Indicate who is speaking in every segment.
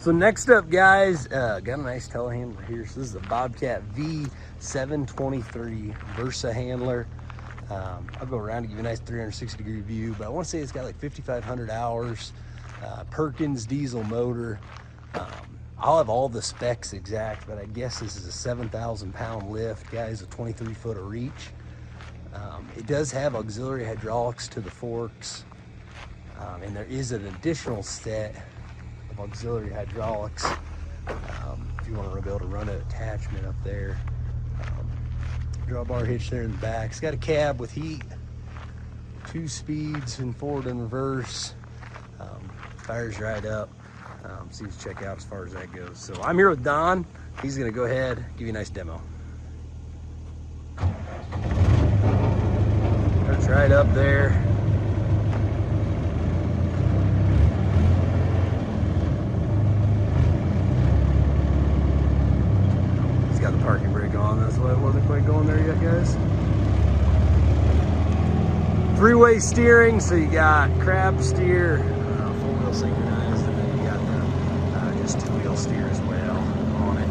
Speaker 1: So next up, guys, got a nice telehandler here. So this is a Bobcat V723 VersaHandler. I'll go around to give you a nice 360-degree view, but I want to say it's got like 5,500 hours, Perkins diesel motor. I'll have all the specs exact, but I guess this is a 7,000-pound lift, guys, a 23-foot of reach. It does have auxiliary hydraulics to the forks, and there is an additional set of auxiliary hydraulics if you want to be able to run an attachment up there. Drawbar hitch there in the back. It's got a cab with heat, 2 speeds in forward and reverse. Fires right up. So you can check out as far as that goes. So I'm here with Don. He's going to go ahead, give you a nice demo. That's right up there. He's got the parking brake on. That's why it wasn't quite going there yet, guys. 3-way steering, so you got crab steer, 4-wheel synchronized, and then you got the just 2-wheel steer as well on it.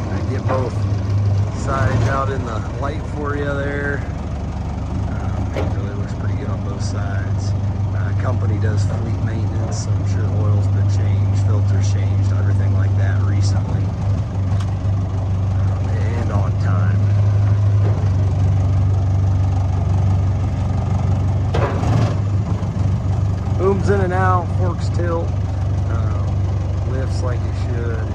Speaker 1: I get both sides out in the light for you there. It really looks pretty good on both sides. Company does fleet maintenance, so I'm sure oil's been changed, filters changed, everything like that recently, and on time. Booms in and out, forks tilt, lifts like it should.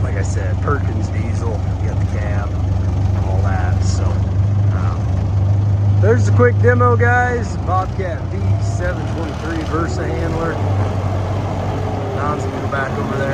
Speaker 1: Like I said, Perkins diesel, you got the cab, all that. So there's a quick demo, guys. Bobcat V723 VersaHandler. Don's gonna go back over there.